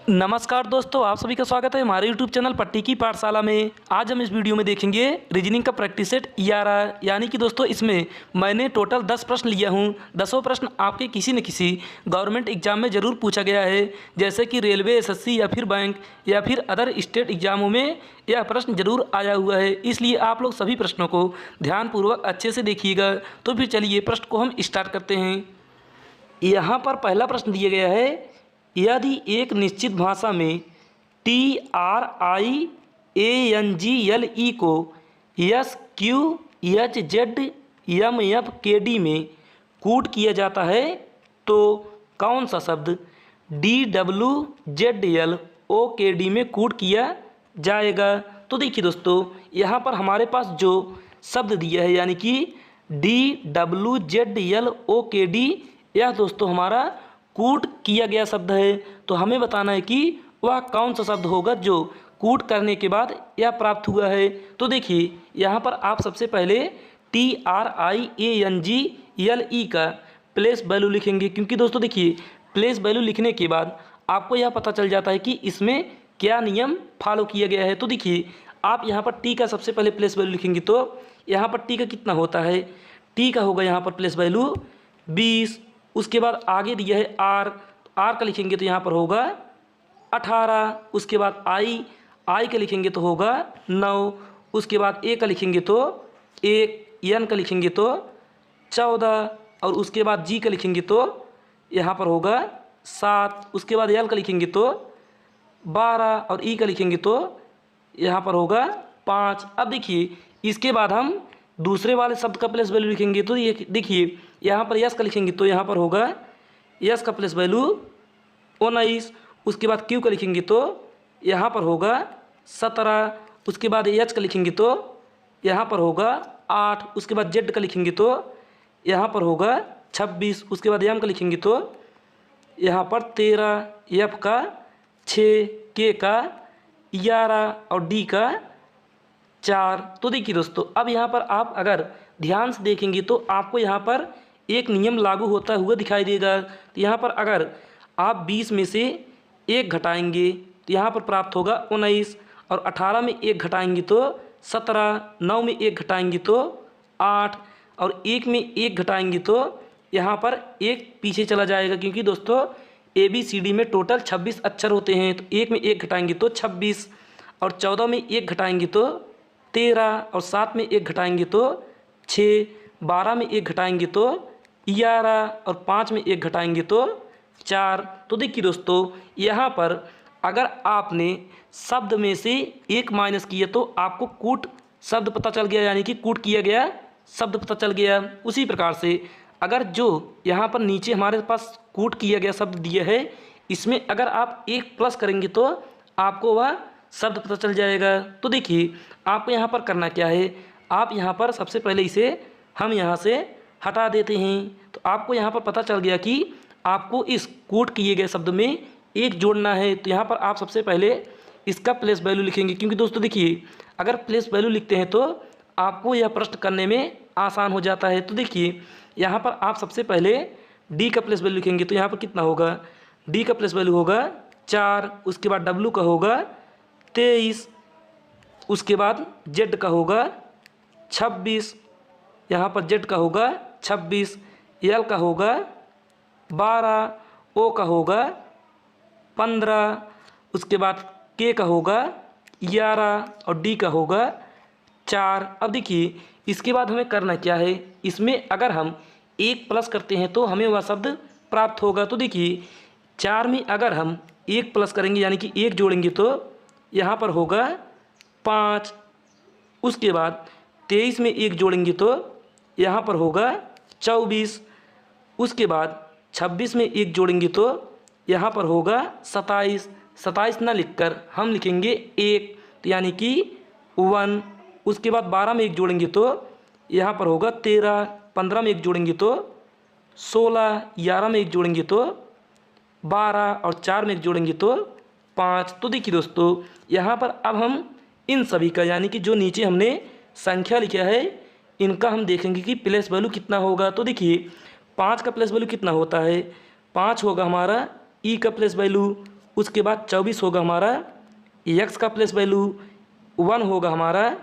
नमस्कार दोस्तों, आप सभी का स्वागत है हमारे YouTube चैनल पट्टी की पाठशाला में। आज हम इस वीडियो में देखेंगे रीजनिंग का प्रैक्टिस सेट 11, यानी कि दोस्तों इसमें मैंने टोटल 10 प्रश्न लिया हूं। 10 प्रश्न आपके किसी न किसी गवर्नमेंट एग्जाम में ज़रूर पूछा गया है, जैसे कि रेलवे, एसएससी या फिर बैंक या फिर अदर स्टेट एग्जामों में यह प्रश्न जरूर आया हुआ है। इसलिए आप लोग सभी प्रश्नों को ध्यानपूर्वक अच्छे से देखिएगा। तो फिर चलिए प्रश्न को हम स्टार्ट करते हैं। यहाँ पर पहला प्रश्न दिया गया है, यदि एक निश्चित भाषा में TRIANGLE को SQHZMFKD में कूट किया जाता है तो कौन सा शब्द DWZLOKD में कूट किया जाएगा। तो देखिए दोस्तों, यहाँ पर हमारे पास जो शब्द दिया है यानी कि DWZLOKD, यह दोस्तों हमारा कूट किया गया शब्द है। तो हमें बताना है कि वह कौन सा शब्द होगा जो कूट करने के बाद यह प्राप्त हुआ है। तो देखिए यहाँ पर आप सबसे पहले TRIANGLE का प्लेस वैल्यू लिखेंगे, क्योंकि दोस्तों देखिए प्लेस वैल्यू लिखने के बाद आपको यह पता चल जाता है कि इसमें क्या नियम फॉलो किया गया है। तो देखिए आप यहाँ पर टी का सबसे पहले प्लेस वैल्यू लिखेंगे तो यहाँ पर टी का कितना होता है, टी का होगा यहाँ पर प्लेस वैल्यू 20। उसके बाद आगे दिया है आर, आर का लिखेंगे तो यहाँ पर होगा 18। उसके बाद आई, आई का लिखेंगे तो होगा 9। उसके बाद ए का लिखेंगे तो 1, एन का लिखेंगे तो 14 और उसके बाद जी का लिखेंगे तो यहाँ पर होगा 7। उसके बाद एल का लिखेंगे तो 12 और ई का लिखेंगे तो यहाँ पर होगा 5। अब देखिए इसके बाद हम दूसरे वाले शब्द का प्लेस वैल्यू लिखेंगे तो ये देखिए यहाँ पर यस का लिखेंगे तो यहाँ पर होगा यस का प्लेस वैल्यू 19। उसके बाद क्यू का लिखेंगे तो यहाँ पर होगा 17। उसके बाद एच का लिखेंगे तो यहाँ पर होगा 8। उसके बाद जेड का लिखेंगे तो यहाँ पर होगा 26। उसके बाद एम का लिखेंगे तो यहाँ पर 13, एफ का 6, के का 11 और डी का 4। तो देखिए दोस्तों, अब यहाँ पर आप अगर ध्यान से देखेंगे तो आपको यहाँ पर एक नियम लागू होता हुआ दिखाई देगा। तो यहाँ पर अगर आप 20 में से 1 घटाएंगे तो यहाँ पर प्राप्त होगा 19 और 18 में 1 घटाएंगे तो 17, 9 में 1 घटाएंगे तो 8 और 1 में 1 घटाएंगे तो यहाँ पर 1 पीछे चला जाएगा, क्योंकि दोस्तों ABCD में टोटल 26 अक्षर होते हैं। तो 1 में 1 घटाएंगे तो 26 और 14 में 1 घटाएंगे तो 13 और 7 में 1 घटाएंगे तो 6, 12 में 1 घटाएंगे तो 11 और 5 में 1 घटाएंगे तो 4। तो देखिए दोस्तों, यहाँ पर अगर आपने शब्द में से 1 माइनस किया तो आपको कूट शब्द पता चल गया, यानी कि कूट किया गया शब्द पता चल गया। उसी प्रकार से अगर जो यहाँ पर नीचे हमारे पास कूट किया गया शब्द दिया है, इसमें अगर आप 1 प्लस करेंगे तो आपको वह शब्द पता चल जाएगा। तो देखिए आपको यहाँ पर करना क्या है, आप यहाँ पर सबसे पहले इसे हम यहाँ से हटा देते हैं। तो आपको यहाँ पर पता चल गया कि आपको इस कूट किए गए शब्द में 1 जोड़ना है। तो यहाँ पर आप सबसे पहले इसका प्लेस वैल्यू लिखेंगे, क्योंकि दोस्तों देखिए अगर प्लेस वैल्यू लिखते हैं तो आपको यह प्रश्न करने में आसान हो जाता है। तो देखिए यहाँ पर आप सबसे पहले डी का प्लेस वैल्यू लिखेंगे तो यहाँ पर कितना होगा, डी का प्लेस वैल्यू होगा 4। उसके बाद डब्लू का होगा 23। उसके बाद जेड का होगा 26, यहाँ पर जेड का होगा 26, एल का होगा 12, ओ का होगा 15। उसके बाद के का होगा 11 और डी का होगा 4। अब देखिए इसके बाद हमें करना क्या है, इसमें अगर हम 1 प्लस करते हैं तो हमें वह शब्द प्राप्त होगा। तो देखिए 4 में अगर हम 1 प्लस करेंगे यानी कि 1 जोड़ेंगे तो यहाँ पर होगा 5। उसके बाद 23 में 1 जोड़ेंगे तो यहाँ पर होगा 24। उसके बाद 26 में 1 जोड़ेंगे तो यहाँ पर होगा 27। 27 ना लिखकर हम लिखेंगे 1, तो यानी कि 1। उसके बाद 12 में 1 जोड़ेंगे तो यहाँ पर होगा 13। 15 में 1 जोड़ेंगे तो 16। 11 में 1 जोड़ेंगे तो 12 और 4 में 1 जोड़ेंगे तो 5। तो देखिए दोस्तों, यहाँ पर अब हम इन सभी का यानी कि जो नीचे हमने संख्या लिखा है इनका हम देखेंगे कि प्लेस वैल्यू कितना होगा। तो देखिए 5 का प्लेस वैल्यू कितना होता है, 5 होगा हमारा ई का प्लेस वैल्यू। उसके बाद 24 होगा हमारा x का प्लेस वैल्यू, 1 होगा हमारा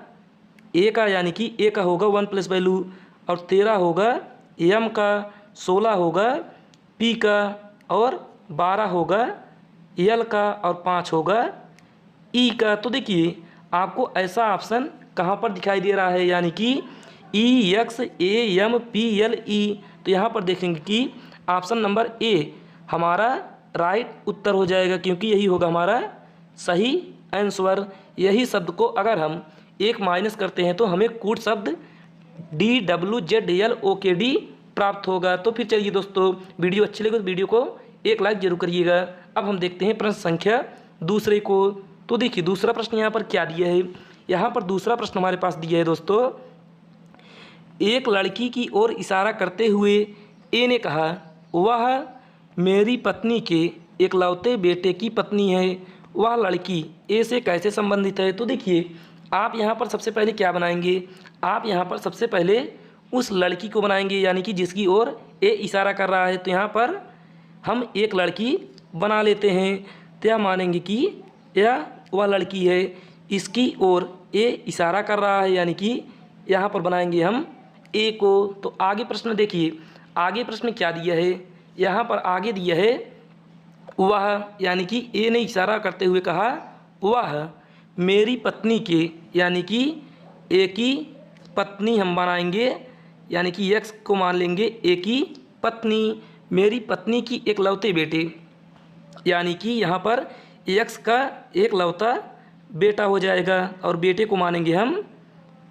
a का, यानी कि a का होगा 1 प्लस वैल्यू, और 13 होगा m का, 16 होगा p का, और 12 होगा l का, और 5 होगा e का। तो देखिए आपको ऐसा ऑप्शन कहाँ पर दिखाई दे रहा है, यानी कि E X A M P L E। तो यहाँ पर देखेंगे कि ऑप्शन नंबर ए हमारा राइट उत्तर हो जाएगा, क्योंकि यही होगा हमारा सही आंसर। यही शब्द को अगर हम एक माइनस करते हैं तो हमें कूट शब्द DWZLOKD प्राप्त होगा। तो फिर चलिए दोस्तों, वीडियो अच्छी लगे तो वीडियो को एक लाइक जरूर करिएगा। अब हम देखते हैं प्रश्न संख्या दूसरे को। तो देखिए दूसरा प्रश्न यहाँ पर क्या दिया है। यहाँ पर दूसरा प्रश्न हमारे पास दिया है दोस्तों, एक लड़की की ओर इशारा करते हुए ए ने कहा, वह मेरी पत्नी के इकलौते बेटे की पत्नी है। वह लड़की ए से कैसे संबंधित है। तो देखिए आप यहाँ पर सबसे पहले क्या बनाएंगे, आप यहाँ पर सबसे पहले उस लड़की को बनाएंगे, यानी कि जिसकी ओर ए इशारा कर रहा है। तो यहाँ पर हम एक लड़की बना लेते हैं, तो यह मानेंगे कि यह वह लड़की है, इसकी ओर ए इशारा कर रहा है, यानी कि यहाँ पर बनाएंगे हम ए को। तो आगे प्रश्न देखिए, आगे प्रश्न क्या दिया है। यहाँ पर आगे दिया है वह, यानी कि ए ने इशारा करते हुए कहा वह मेरी पत्नी के, यानी कि ए की पत्नी हम बनाएंगे, यानी कि एक्स को मान लेंगे ए की पत्नी, मेरी पत्नी की इकलौते बेटे, यानी कि यहाँ पर एक्स का इकलौता बेटा हो जाएगा, और बेटे को मानेंगे हम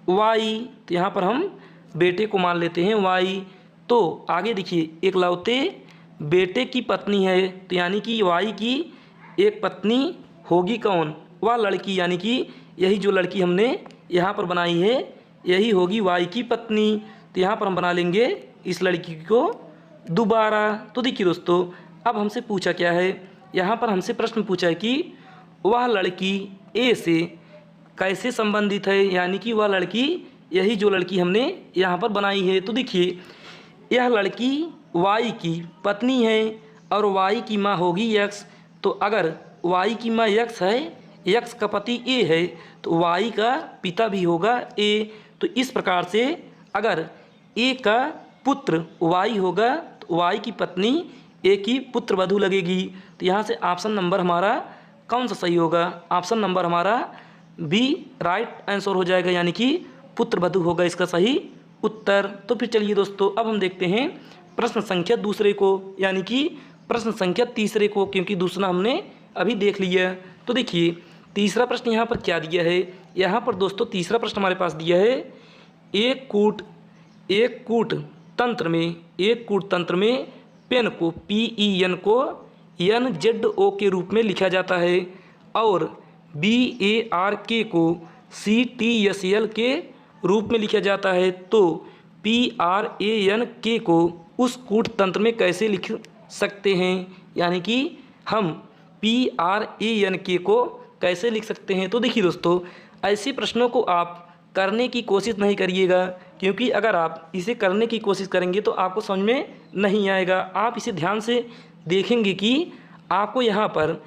वाई। तो यहाँ पर हम बेटे को मान लेते हैं वाई। तो आगे देखिए इकलौते बेटे की पत्नी है, तो यानी कि वाई की एक पत्नी होगी कौन, वह लड़की, यानी कि यही जो लड़की हमने यहाँ पर बनाई है यही होगी वाई की पत्नी। तो यहाँ पर हम बना लेंगे इस लड़की को दोबारा। तो देखिए दोस्तों अब हमसे पूछा क्या है, यहाँ पर हमसे प्रश्न पूछा है कि वह लड़की ए से कैसे संबंधित है, यानी कि वह लड़की यही जो लड़की हमने यहाँ पर बनाई है। तो देखिए यह लड़की वाई की पत्नी है और वाई की माँ होगी एक्स। तो अगर वाई की माँ एक्स है, एक्स का पति ए है, तो वाई का पिता भी होगा ए। तो इस प्रकार से अगर ए का पुत्र वाई होगा तो वाई की पत्नी ए की पुत्र वधू लगेगी। तो यहाँ से ऑप्शन नंबर हमारा कौन सा सही होगा, ऑप्शन नंबर हमारा बी राइट आंसर हो जाएगा, यानी कि पुत्र वधू होगा इसका सही उत्तर। तो फिर चलिए दोस्तों अब हम देखते हैं प्रश्न संख्या दूसरे को, यानी कि प्रश्न संख्या तीसरे को, क्योंकि दूसरा हमने अभी देख लिया। तो देखिए तीसरा प्रश्न यहाँ पर क्या दिया है। यहाँ पर दोस्तों तीसरा प्रश्न हमारे पास दिया है, एक कूट तंत्र में पेन को PEN को NZO के रूप में लिखा जाता है और BARK को CTSL के रूप में लिखा जाता है। तो PRANK को उस कूट तंत्र में कैसे लिख सकते हैं, यानी कि हम PRANK को कैसे लिख सकते हैं। तो देखिए दोस्तों ऐसे प्रश्नों को आप करने की कोशिश नहीं करिएगा, क्योंकि अगर आप इसे करने की कोशिश करेंगे तो आपको समझ में नहीं आएगा। आप इसे ध्यान से देखेंगे कि आपको यहाँ पर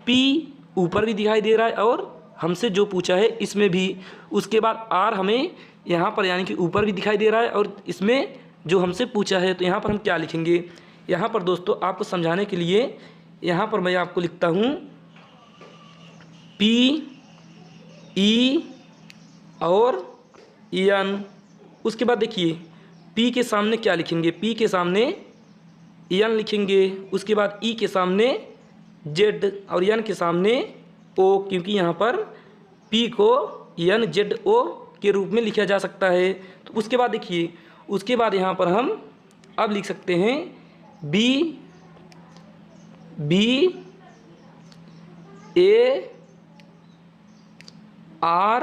P ऊपर भी दिखाई दे रहा है और हमसे जो पूछा है इसमें भी, उसके बाद R हमें यहाँ पर यानी कि ऊपर भी दिखाई दे रहा है और इसमें जो हमसे पूछा है। तो यहाँ पर हम क्या लिखेंगे, यहाँ पर दोस्तों आपको समझाने के लिए यहाँ पर मैं आपको लिखता हूँ PE और EN। उसके बाद देखिए P के सामने क्या लिखेंगे, P के सामने EN लिखेंगे। उसके बाद E के सामने Z और N के सामने O, क्योंकि यहाँ पर P को NZO के रूप में लिखा जा सकता है। तो उसके बाद देखिए उसके बाद यहाँ पर हम अब लिख सकते हैं BAR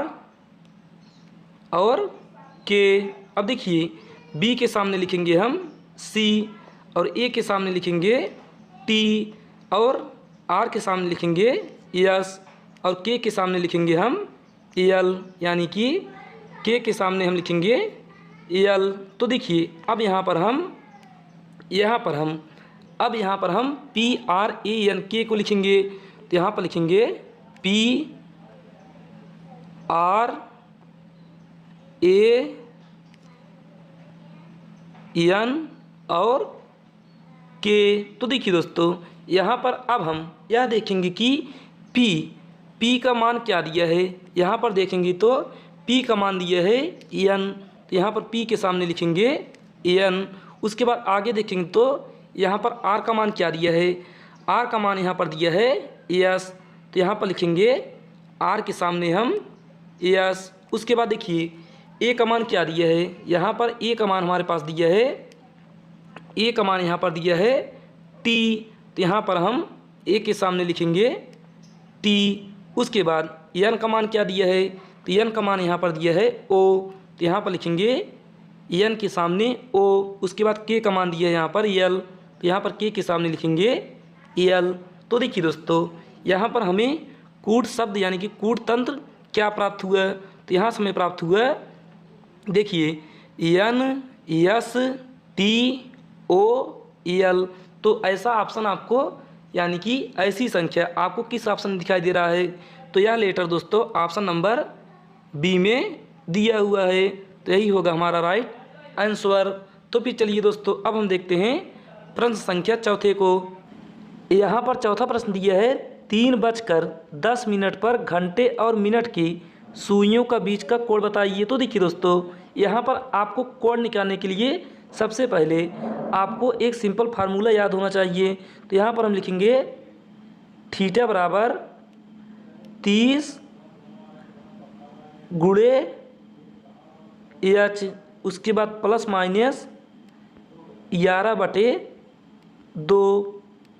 और K। अब देखिए B के सामने लिखेंगे हम C और A के सामने लिखेंगे T और R के सामने लिखेंगे S और K के सामने लिखेंगे हम L, यानी कि K के सामने हम लिखेंगे L। तो देखिए अब यहाँ पर हम PRANK को लिखेंगे। तो यहाँ पर लिखेंगे P R A N और K। तो देखिए दोस्तों, यहाँ पर अब हम यह देखेंगे कि P का मान क्या दिया है। यहाँ पर देखेंगे तो P का मान दिया है N, तो यहाँ पर P के सामने लिखेंगे N। उसके बाद आगे देखेंगे तो यहाँ पर R का मान क्या दिया है। R का मान यहाँ पर दिया है S, तो यहाँ पर लिखेंगे R के सामने हम S। उसके बाद देखिए A का मान क्या दिया है। यहाँ पर A का मान हमारे पास दिया है, A का मान यहाँ पर दिया है T, तो यहाँ पर हम A के सामने लिखेंगे T। उसके बाद N का मान क्या दिया है, तो N का मान यहाँ पर दिया है O, तो यहाँ पर लिखेंगे N के सामने O। उसके बाद K का मान दिया है यहाँ पर L, तो यहाँ पर K के सामने लिखेंगे L। तो देखिए दोस्तों, यहाँ पर हमें कूट शब्द यानी कि कूट तंत्र क्या प्राप्त हुआ, तो यहाँ से हमें प्राप्त हुआ, देखिए N S T O L। तो ऐसा ऑप्शन आपको यानी कि ऐसी संख्या आपको किस ऑप्शन में दिखाई दे रहा है, तो यह लेटर दोस्तों ऑप्शन नंबर बी में दिया हुआ है। तो यही होगा हमारा राइट आंसर। तो फिर चलिए दोस्तों, अब हम देखते हैं प्रश्न संख्या चौथे को। यहाँ पर चौथा प्रश्न दिया है 3:10 पर घंटे और मिनट की सुइयों का बीच का कोण बताइए। तो देखिए दोस्तों, यहाँ पर आपको कोण निकालने के लिए सबसे पहले आपको एक सिंपल फार्मूला याद होना चाहिए। तो यहाँ पर हम लिखेंगे थीटा बराबर 30 गुणे एच, उसके बाद प्लस माइनस 11/2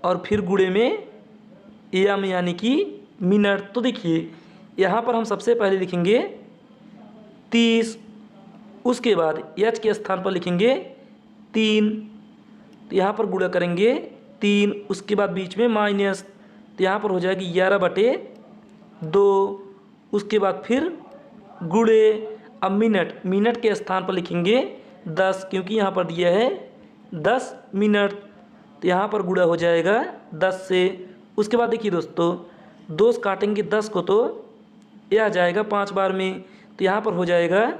और फिर गुणे में एम यानी कि मिनट। तो देखिए यहाँ पर हम सबसे पहले लिखेंगे 30, उसके बाद एच के स्थान पर लिखेंगे 3, तो यहाँ पर गुणा करेंगे 3, उसके बाद बीच में माइनस, तो यहाँ पर हो जाएगी 11/2। उसके बाद फिर गुणे, अब मिनट के स्थान पर लिखेंगे 10, क्योंकि यहाँ पर दिया है 10 मिनट, तो यहाँ पर गुणा हो जाएगा 10 से। उसके बाद देखिए दोस्तों, 2 से काटेंगे 10 को तो यह आ जाएगा 5 बार में, तो यहाँ पर हो जाएगा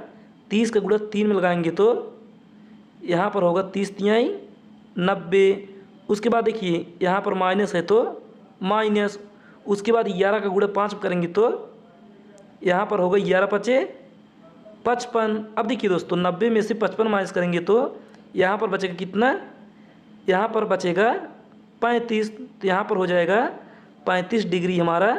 30 का गुणा 3 में लगाएंगे तो यहाँ पर होगा 30 तिहाई 90। उसके बाद देखिए यहाँ पर माइनस है तो माइनस, उसके बाद 11 का गुणा 5 करेंगे तो यहाँ पर होगा 11×5 = 55। अब देखिए दोस्तों, 90 में से 55 माइनस करेंगे तो यहाँ पर बचेगा कितना, यहाँ पर बचेगा 35, तो यहाँ पर हो जाएगा 35 डिग्री हमारा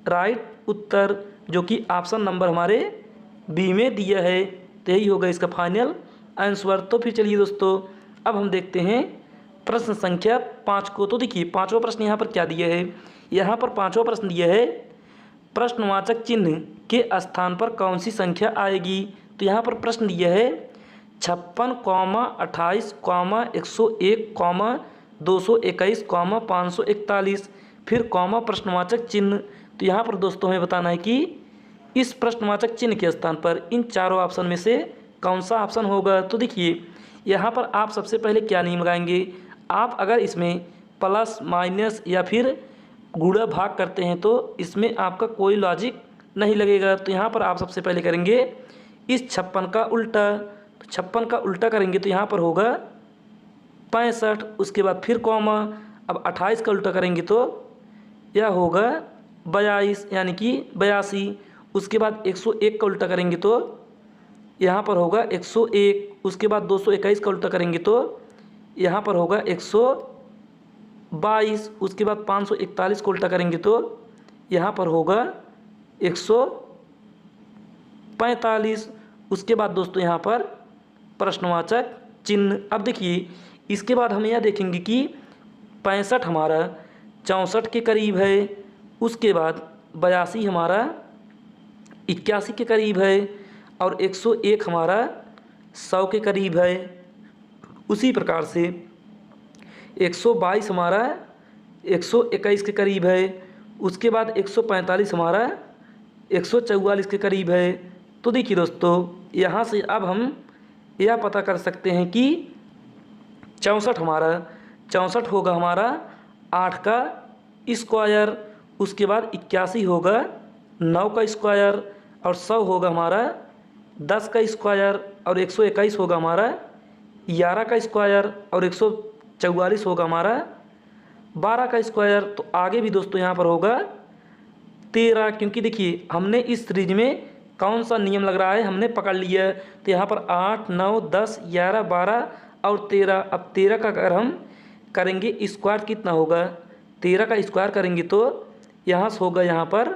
राइट उत्तर, जो कि ऑप्शन नंबर हमारे बी में दिया है। तो यही होगा इसका फाइनल आंसर। तो फिर चलिए दोस्तों, अब हम देखते हैं प्रश्न संख्या 5 को। तो देखिए पाँचवा प्रश्न यहाँ पर क्या दिया है। यहाँ पर पाँचवा प्रश्न दिया है प्रश्नवाचक चिन्ह के स्थान पर कौन सी संख्या आएगी। तो यहाँ पर प्रश्न दिया है 56, 28, 101, 221, 541, फिर प्रश्नवाचक चिन्ह। तो यहाँ पर दोस्तों हमें बताना है कि इस प्रश्नवाचक चिन्ह के स्थान पर इन चारों ऑप्शन में से कौन सा ऑप्शन होगा। तो देखिए यहाँ पर आप सबसे पहले क्या नियम लगाएंगे, आप अगर इसमें प्लस माइनस या फिर गुणा भाग करते हैं तो इसमें आपका कोई लॉजिक नहीं लगेगा। तो यहाँ पर आप सबसे पहले करेंगे इस 56 का उल्टा, तो 56 का उल्टा करेंगे तो यहाँ पर होगा 65, उसके बाद फिर कॉमा, अब 28 का उल्टा करेंगे तो यह होगा 22 यानी कि 82। उसके बाद 101 का उल्टा करेंगे तो यहाँ पर होगा 101, उसके बाद 221 का उल्टा करेंगे तो यहाँ पर होगा 122, उसके बाद 541 को उल्टा करेंगे तो यहाँ पर होगा 145। उसके बाद दोस्तों यहाँ पर प्रश्नवाचक चिन्ह। अब देखिए इसके बाद हम यह देखेंगे कि 65 हमारा 64 के करीब है, उसके बाद 82 हमारा 81 के करीब है और 101 हमारा 100 के करीब है। उसी प्रकार से 122 हमारा 121 के करीब है, उसके बाद 145 हमारा 144 के करीब है। तो देखिए दोस्तों यहाँ से अब हम यह पता कर सकते हैं कि 64 होगा हमारा 8 का स्क्वायर, उसके बाद 81 होगा 9 का स्क्वायर, और 100 होगा हमारा 10 का स्क्वायर, और 121 होगा हमारा 11 का स्क्वायर, और 144 होगा हमारा 12 का स्क्वायर। तो आगे भी दोस्तों यहाँ पर होगा 13, क्योंकि देखिए हमने इस सीरीज में कौन सा नियम लग रहा है हमने पकड़ लिया है। तो यहाँ पर 8, 9, 10, 11, 12 और 13। अब 13 का अगर हम करेंगे स्क्वायर कितना होगा, 13 का स्क्वायर करेंगे तो यहाँ से होगा यहाँ पर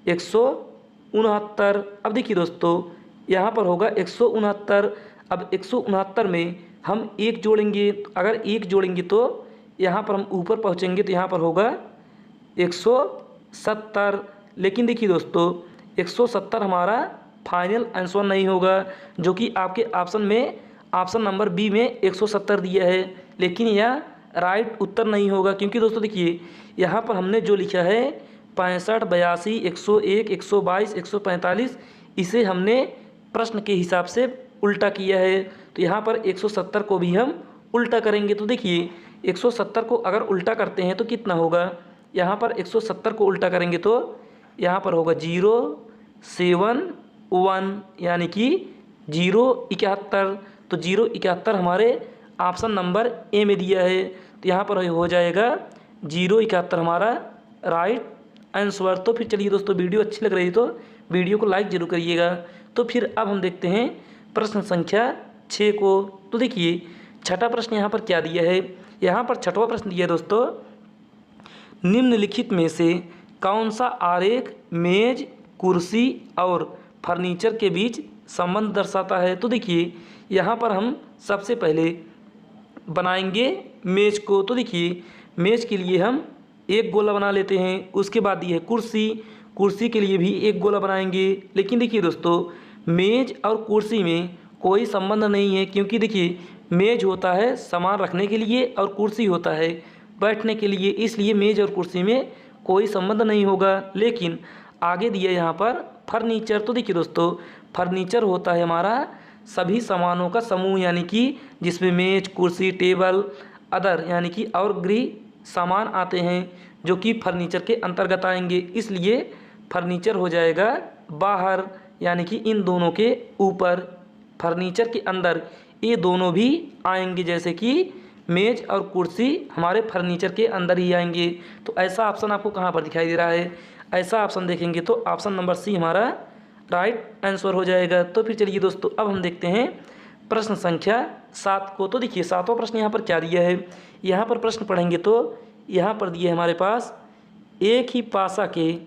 169। अब देखिए दोस्तों यहाँ पर होगा 169। अब 169 में हम एक जोड़ेंगे, अगर एक जोड़ेंगे तो यहाँ पर हम ऊपर पहुँचेंगे तो यहाँ पर होगा 170। लेकिन देखिए दोस्तों 170 हमारा फाइनल आंसर नहीं होगा, जो कि आपके ऑप्शन में ऑप्शन नंबर बी में 170 दिया है, लेकिन यह राइट उत्तर नहीं होगा। क्योंकि दोस्तों देखिए यहाँ पर हमने जो लिखा है 65, 82, 101, 122, 145, इसे हमने प्रश्न के हिसाब से उल्टा किया है। तो यहाँ पर 170 को भी हम उल्टा करेंगे। तो देखिए 170 को अगर उल्टा करते हैं तो कितना होगा, यहाँ पर 170 को उल्टा करेंगे तो यहाँ पर होगा 071, यानी कि 071। तो 071 हमारे ऑप्शन नंबर ए में दिया है, तो यहाँ पर हो जाएगा 071 हमारा राइट आंसर। तो फिर चलिए दोस्तों, वीडियो अच्छी लग रही है तो वीडियो को लाइक जरूर करिएगा। तो फिर अब हम देखते हैं प्रश्न संख्या 6 को। तो देखिए छठा प्रश्न यहाँ पर क्या दिया है, यहाँ पर छठवां प्रश्न दिया है दोस्तों, निम्नलिखित में से कौन सा आरेख मेज, कुर्सी और फर्नीचर के बीच संबंध दर्शाता है। तो देखिए यहाँ पर हम सबसे पहले बनाएंगे मेज को। तो देखिए मेज के लिए हम एक गोला बना लेते हैं, उसके बाद ये है कुर्सी, कुर्सी के लिए भी एक गोला बनाएंगे। लेकिन देखिए दोस्तों मेज और कुर्सी में कोई संबंध नहीं है, क्योंकि देखिए मेज होता है सामान रखने के लिए और कुर्सी होता है बैठने के लिए, इसलिए मेज और कुर्सी में कोई संबंध नहीं होगा। लेकिन आगे दिया यहाँ पर फर्नीचर। तो देखिए दोस्तों फर्नीचर होता है हमारा सभी सामानों का समूह, यानी कि जिसमें मेज, कुर्सी, टेबल, अदर यानी कि और गृह सामान आते हैं, जो कि फर्नीचर के अंतर्गत आएंगे। इसलिए फर्नीचर हो जाएगा बाहर, यानी कि इन दोनों के ऊपर। फर्नीचर के अंदर ये दोनों भी आएंगे, जैसे कि मेज और कुर्सी हमारे फर्नीचर के अंदर ही आएंगे। तो ऐसा ऑप्शन आपको कहाँ पर दिखाई दे रहा है, ऐसा ऑप्शन देखेंगे तो ऑप्शन नंबर सी हमारा राइट आंसर हो जाएगा। तो फिर चलिए दोस्तों अब हम देखते हैं प्रश्न संख्या 7 को। तो देखिए सातवां प्रश्न यहाँ पर क्या दिया है, यहाँ पर प्रश्न पढ़ेंगे तो यहाँ पर दिए हमारे पास एक ही पासा के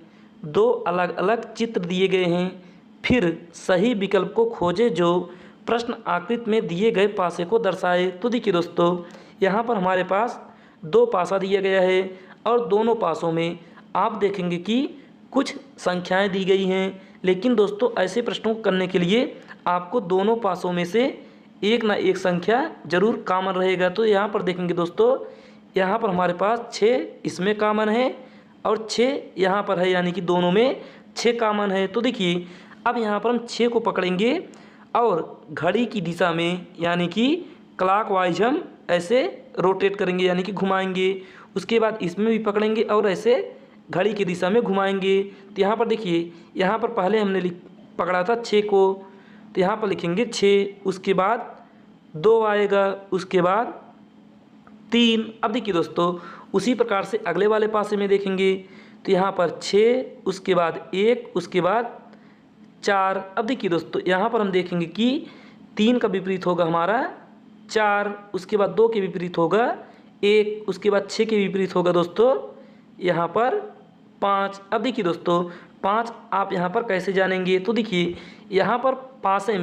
दो अलग अलग चित्र दिए गए हैं, फिर सही विकल्प को खोजें जो प्रश्न आकृति में दिए गए पासे को दर्शाए। तो देखिए दोस्तों यहाँ पर हमारे पास दो पासा दिया गया है, और दोनों पासों में आप देखेंगे कि कुछ संख्याएं दी गई हैं। लेकिन दोस्तों ऐसे प्रश्नों को करने के लिए आपको दोनों पासों में से एक ना एक संख्या जरूर कॉमन रहेगा। तो यहाँ पर देखेंगे दोस्तों यहाँ पर हमारे पास 6 इसमें कॉमन है और 6 यहाँ पर है, यानी कि दोनों में 6 कॉमन है। तो देखिए अब यहाँ पर हम 6 को पकड़ेंगे और घड़ी की दिशा में, यानी कि क्लॉकवाइज हम ऐसे रोटेट करेंगे, यानी कि घुमाएंगे। उसके बाद इसमें भी पकड़ेंगे और ऐसे घड़ी की दिशा में घुमाएंगे। तो यहाँ पर देखिए यहाँ पर पहले हमने पकड़ा था 6 को, तो यहाँ पर लिखेंगे 6, उसके बाद 2 आएगा, उसके बाद 3। अब देखिए दोस्तों उसी प्रकार से अगले वाले पासे में देखेंगे तो यहाँ पर 6, उसके बाद 1, उसके बाद 4। अब देखिए दोस्तों यहाँ पर हम देखेंगे कि 3 का विपरीत होगा हमारा 4, उसके बाद 2 के विपरीत होगा 1, उसके बाद 6 के विपरीत होगा दोस्तों यहाँ पर 5। अब देखिए दोस्तों 5 आप यहाँ पर कैसे जानेंगे, तो देखिए यहाँ पर पासे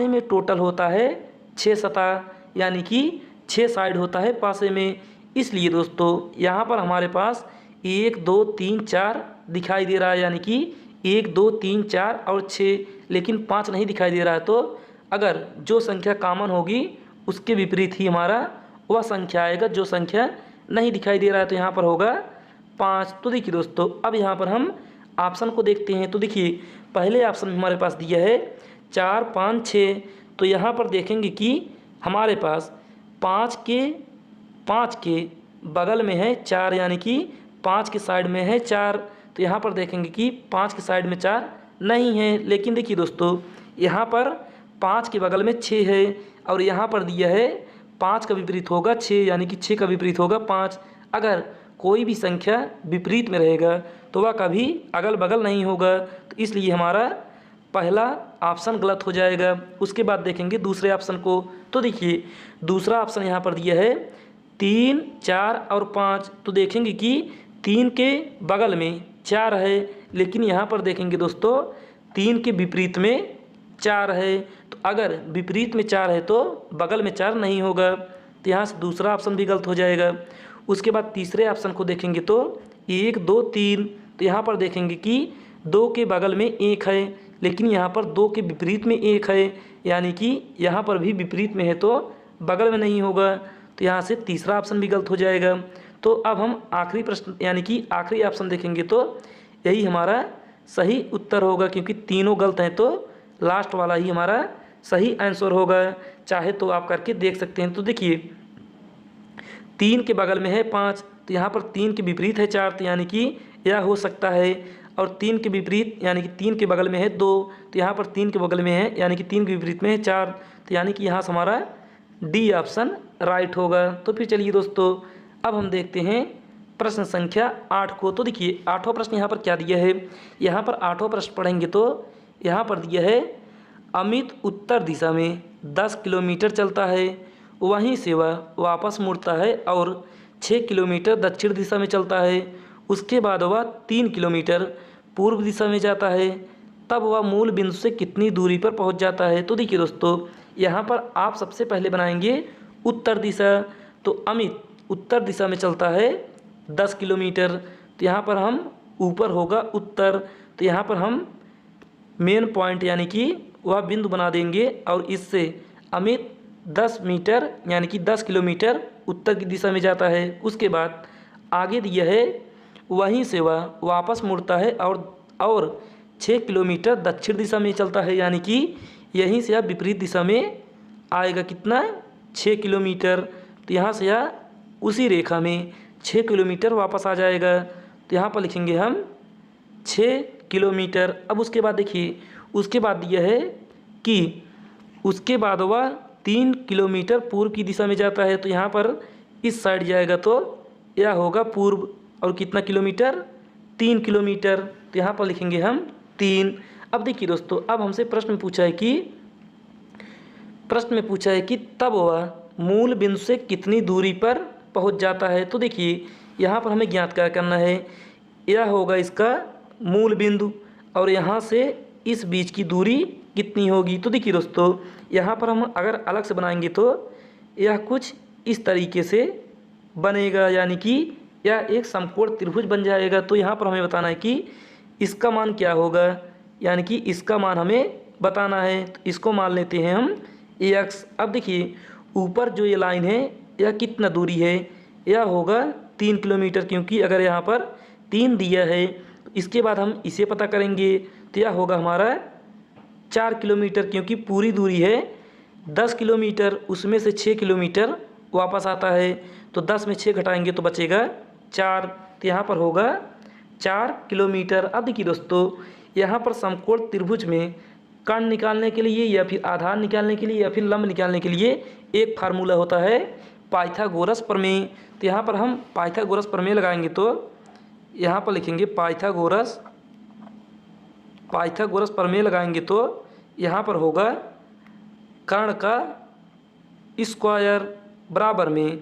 में टोटल होता है 6 सतह, यानी कि 6 साइड होता है पासे में। इसलिए दोस्तों यहाँ पर हमारे पास 1, 2, 3, 4 दिखाई दे रहा है, यानी कि 1, 2, 3, 4 और 6, लेकिन 5 नहीं दिखाई दे रहा है। तो अगर जो संख्या कॉमन होगी उसके विपरीत ही हमारा वह संख्या आएगा, जो संख्या नहीं दिखाई दे रहा है तो यहाँ पर होगा 5। तो देखिए दोस्तों अब यहाँ पर हम ऑप्शन को देखते हैं। तो देखिए पहले ऑप्शन में हमारे पास दिया है 4, 5, 6। तो यहाँ पर देखेंगे कि हमारे पास 5 के बगल में है 4, यानी कि 5 के साइड में है 4, तो यहाँ पर देखेंगे कि 5 के साइड में 4 नहीं है। लेकिन देखिए दोस्तों, यहाँ पर 5 के बगल में 6 है और यहाँ पर दिया है 5 का विपरीत होगा 6, यानी कि 6 का विपरीत होगा 5। अगर कोई भी संख्या विपरीत में रहेगा तो वह कभी अगल बगल नहीं होगा, तो इसलिए हमारा पहला ऑप्शन गलत हो जाएगा। उसके बाद देखेंगे दूसरे ऑप्शन को, तो देखिए दूसरा ऑप्शन यहाँ पर दिया है 3, 4 और 5, तो देखेंगे कि 3 के बगल में 4 है, लेकिन यहाँ पर देखेंगे दोस्तों 3 के विपरीत में 4 है, तो अगर विपरीत में 4 है तो बगल में 4 नहीं होगा, तो यहाँ से दूसरा ऑप्शन भी गलत हो जाएगा। उसके बाद तीसरे ऑप्शन को देखेंगे तो 1, 2, 3, तो यहाँ पर देखेंगे कि 2 के बगल में 1 है, लेकिन यहाँ पर 2 के विपरीत में 1 है, यानी कि यहाँ पर भी विपरीत में है तो बगल में नहीं होगा, तो यहाँ से तीसरा ऑप्शन भी गलत हो जाएगा। तो अब हम आखिरी प्रश्न यानी कि आखिरी ऑप्शन देखेंगे तो यही हमारा सही उत्तर होगा, क्योंकि तीनों गलत हैं तो लास्ट वाला ही हमारा सही आंसर होगा। चाहे तो आप करके देख सकते हैं। तो देखिए 3 के बगल में है 5, तो यहाँ पर 3 के विपरीत है 4, तो यानी कि यह हो सकता है। और 3 के विपरीत यानी कि 3 के बगल में है 2, तो यहाँ पर 3 के बगल में है यानी कि 3 के विपरीत में है 4, तो यानी कि यहाँ से हमारा डी ऑप्शन राइट होगा। तो फिर चलिए दोस्तों, अब हम देखते हैं प्रश्न संख्या 8 को। तो देखिए 8वां प्रश्न यहाँ पर क्या दिया है। यहाँ पर 8वां प्रश्न पढ़ेंगे तो यहाँ पर दिया है अमित उत्तर दिशा में 10 किलोमीटर चलता है, वहीं से वह वापस मुड़ता है और 6 किलोमीटर दक्षिण दिशा में चलता है। उसके बाद वह 3 किलोमीटर पूर्व दिशा में जाता है, तब वह मूल बिंदु से कितनी दूरी पर पहुंच जाता है। तो देखिए दोस्तों, यहाँ पर आप सबसे पहले बनाएंगे उत्तर दिशा। तो अमित उत्तर दिशा में चलता है 10 किलोमीटर, तो यहाँ पर हम ऊपर होगा उत्तर, तो यहाँ पर हम मेन पॉइंट यानी कि वह बिंदु बना देंगे और इससे अमित 10 मीटर यानी कि 10 किलोमीटर उत्तर की दिशा में जाता है। उसके बाद आगे दिया है वहीं से वह वापस मुड़ता है और 6 किलोमीटर दक्षिण दिशा में चलता है, यानी कि यहीं से यह विपरीत दिशा में आएगा कितना 6 किलोमीटर, तो यहाँ से यह उसी रेखा में 6 किलोमीटर वापस आ जाएगा। तो यहाँ पर लिखेंगे हम 6 किलोमीटर। अब उसके बाद देखिए उसके बाद दिया है कि उसके बाद वह 3 किलोमीटर पूर्व की दिशा में जाता है, तो यहाँ पर इस साइड जाएगा तो यह होगा पूर्व, और कितना किलोमीटर 3 किलोमीटर, तो यहाँ पर लिखेंगे हम 3। अब देखिए दोस्तों, अब हमसे प्रश्न में पूछा है कि तब वह मूल बिंदु से कितनी दूरी पर पहुँच जाता है। तो देखिए यहाँ पर हमें ज्ञात क्या करना है, यह होगा इसका मूल बिंदु और यहाँ से इस बीच की दूरी कितनी होगी। तो देखिए दोस्तों, यहाँ पर हम अगर अलग से बनाएंगे तो यह कुछ इस तरीके से बनेगा, यानी कि यह एक समकोण त्रिभुज बन जाएगा। तो यहाँ पर हमें बताना है कि इसका मान क्या होगा, यानी कि इसका मान हमें बताना है। तो इसको मान लेते हैं हम x। अब देखिए ऊपर जो ये लाइन है यह कितना दूरी है, यह होगा 3 किलोमीटर, क्योंकि अगर यहाँ पर 3 दिया है तो इसके बाद हम इसे पता करेंगे, तो यह होगा हमारा 4 किलोमीटर, क्योंकि पूरी दूरी है 10 किलोमीटर, उसमें से 6 किलोमीटर वापस आता है, तो 10 में 6 घटाएंगे तो बचेगा 4, तो यहाँ पर होगा 4 किलोमीटर। अब देखिए दोस्तों, यहाँ पर समकोण त्रिभुज में कर्ण निकालने के लिए या फिर आधार निकालने के लिए या फिर लंब निकालने के लिए एक फार्मूला होता है पाइथागोरस प्रमेय। तो यहाँ पर हम पाइथागोरस प्रमेय लगाएंगे तो यहाँ पर लिखेंगे पाइथागोरस प्रमेय लगाएंगे तो यहाँ पर होगा कर्ण का स्क्वायर बराबर में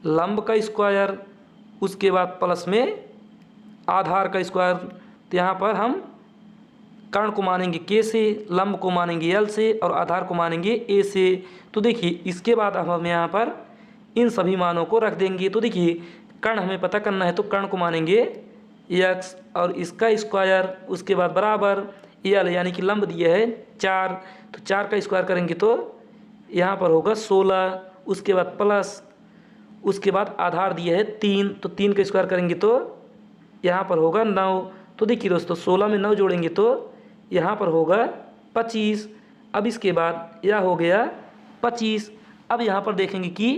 लंब का स्क्वायर, उसके बाद प्लस में आधार का स्क्वायर। तो यहाँ पर हम कर्ण को मानेंगे k से, लंब को मानेंगे l से और आधार को मानेंगे a से। तो देखिए इसके बाद अब हम यहाँ पर इन सभी मानों को रख देंगे। तो देखिए कर्ण हमें पता करना है तो कर्ण को मानेंगे x और इसका स्क्वायर, उसके बाद बराबर l यानी कि लंब दिया है 4, तो 4 का स्क्वायर करेंगे तो यहाँ पर होगा 16, उसके बाद प्लस, उसके बाद आधार दिया है 3, तो 3 का स्क्वायर करेंगे तो यहाँ पर होगा 9। तो देखिए दोस्तों 16 में 9 जोड़ेंगे तो यहाँ पर होगा 25। अब इसके बाद यह हो गया 25। अब यहाँ पर देखेंगे कि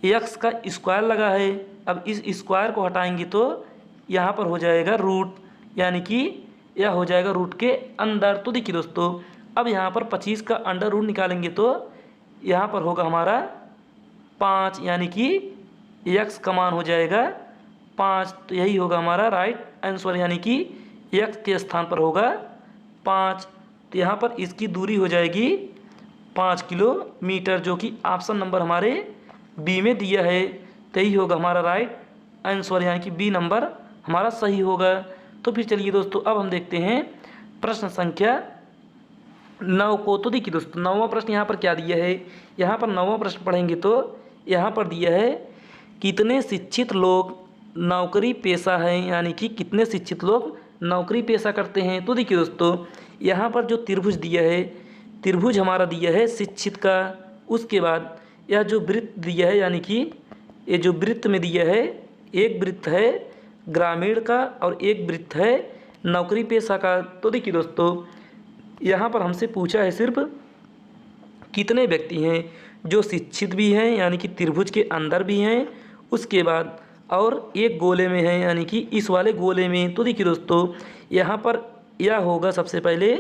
x का स्क्वायर लगा है, अब इस स्क्वायर को हटाएंगे तो यहाँ पर हो जाएगा रूट, यानी कि यह हो जाएगा रूट के अंदर। तो देखिए दोस्तों, अब यहाँ पर 25 का अंडर रूट निकालेंगे तो यहाँ पर होगा हमारा 5, यानी कि x का मान हो जाएगा 5। तो यही होगा हमारा राइट आंसर, यानी कि x के स्थान पर होगा 5। तो यहाँ पर इसकी दूरी हो जाएगी 5 किलोमीटर, जो कि ऑप्शन नंबर हमारे बी में दिया है। तो यही होगा हमारा राइट आंसर, यानी कि बी नंबर हमारा सही होगा। तो फिर चलिए दोस्तों, अब हम देखते हैं प्रश्न संख्या 9 को। तो देखिए दोस्तों, 9वां प्रश्न यहाँ पर क्या दिया है। यहाँ पर 9वां प्रश्न पढ़ेंगे तो यहाँ पर दिया है कितने शिक्षित लोग नौकरी पेशा हैं, यानी कि कितने शिक्षित लोग नौकरी पेशा करते हैं। तो देखिए दोस्तों, यहाँ पर जो त्रिभुज दिया है, त्रिभुज हमारा दिया है शिक्षित का। उसके बाद यह जो वृत्त दिया है, यानी कि ये जो वृत्त में दिया है, एक वृत्त है ग्रामीण का और एक वृत्त है नौकरी पेशा का। तो देखिए दोस्तों, यहाँ पर हमसे पूछा है सिर्फ कितने व्यक्ति हैं जो शिक्षित भी हैं, यानी कि त्रिभुज के अंदर भी हैं, उसके बाद और एक गोले में है, यानी कि इस वाले गोले में। तो देखिए दोस्तों, यहाँ पर यह होगा सबसे पहले,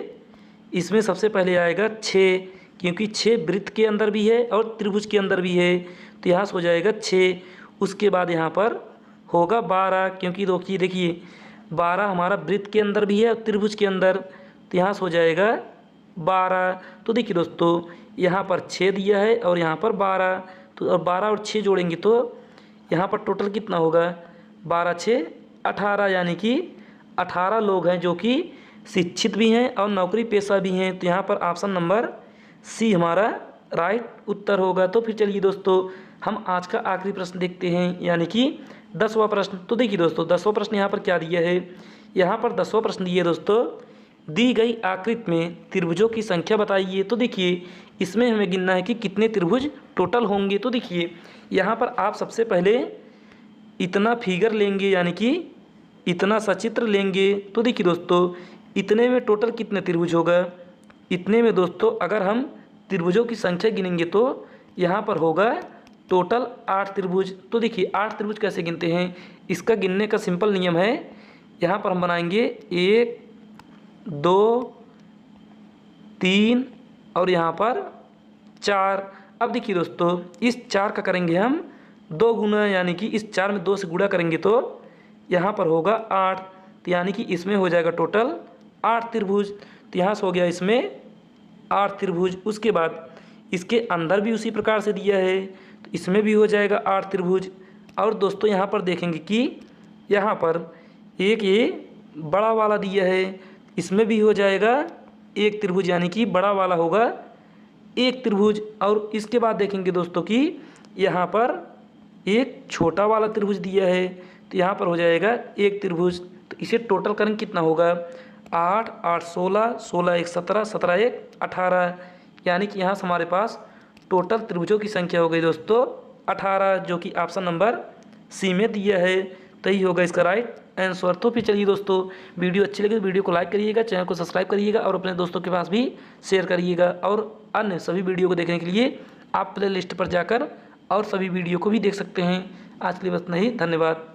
इसमें सबसे पहले आएगा 6, क्योंकि 6 वृत्त के अंदर भी है और त्रिभुज के अंदर भी है। तो यहाँ से हो जाएगा 6। उसके बाद यहाँ पर होगा 12, क्योंकि देखिए 12 हमारा वृत्त के अंदर भी है और त्रिभुज के अंदर। तो यहाँ से हो जाएगा 12। तो देखिए दोस्तों, यहाँ पर 6 दिया है और यहाँ पर 12। तो अब 12 और 6 जोड़ेंगे तो यहाँ पर टोटल कितना होगा, 12 6 18, यानी कि 18 लोग हैं जो कि शिक्षित भी हैं और नौकरी पेशा भी हैं। तो यहाँ पर ऑप्शन नंबर सी हमारा राइट उत्तर होगा। तो फिर चलिए दोस्तों, हम आज का आखिरी प्रश्न देखते हैं, यानी कि 10वां प्रश्न। तो देखिए दोस्तों, 10वां प्रश्न यहाँ पर क्या दिया है। यहाँ पर 10वां प्रश्न दिया है दोस्तों, दी गई आकृति में त्रिभुजों की संख्या बताइए। तो देखिए, इसमें हमें गिनना है कि कितने त्रिभुज टोटल होंगे। तो देखिए, यहाँ पर आप सबसे पहले इतना फिगर लेंगे, यानी कि इतना सचित्र लेंगे। तो देखिए दोस्तों, इतने में टोटल कितने त्रिभुज होगा। इतने में दोस्तों अगर हम त्रिभुजों की संख्या गिनेंगे तो यहाँ पर होगा टोटल 8 त्रिभुज। तो देखिए 8 त्रिभुज कैसे गिनते हैं, इसका गिनने का सिंपल नियम है। यहाँ पर हम बनाएंगे 1 2 3 और यहाँ पर 4। अब देखिए दोस्तों, इस 4 का करेंगे हम 2 गुना, यानी कि इस 4 में 2 से गुणा करेंगे तो यहाँ पर होगा 8। तो यानी कि इसमें हो जाएगा टोटल 8 त्रिभुज। तो यहाँ से हो गया इसमें 8 त्रिभुज। उसके बाद इसके अंदर भी उसी प्रकार से दिया है, तो इसमें भी हो जाएगा 8 त्रिभुज। और दोस्तों यहाँ पर देखेंगे कि यहाँ पर एक ये बड़ा वाला दिया है, इसमें भी हो जाएगा 1 त्रिभुज, यानी कि बड़ा वाला होगा 1 त्रिभुज। और इसके बाद देखेंगे दोस्तों कि यहाँ पर एक छोटा वाला त्रिभुज दिया है, तो यहाँ पर हो जाएगा 1 त्रिभुज। तो इसे टोटल करेंगे कितना होगा, 8 8 16, 16 1 17, 17 1 18, यानी कि यहाँ से हमारे पास टोटल त्रिभुजों की संख्या हो गई दोस्तों 18, जो कि ऑप्शन नंबर सी में दिया है। तो यही होगा इसका राइट आंसर। तो फिर चलिए दोस्तों, वीडियो अच्छी लगी तो वीडियो को लाइक करिएगा, चैनल को सब्सक्राइब करिएगा और अपने दोस्तों के पास भी शेयर करिएगा। और अन्य सभी वीडियो को देखने के लिए आप प्ले लिस्ट पर जाकर और सभी वीडियो को भी देख सकते हैं। आज के लिए बस नहीं, धन्यवाद।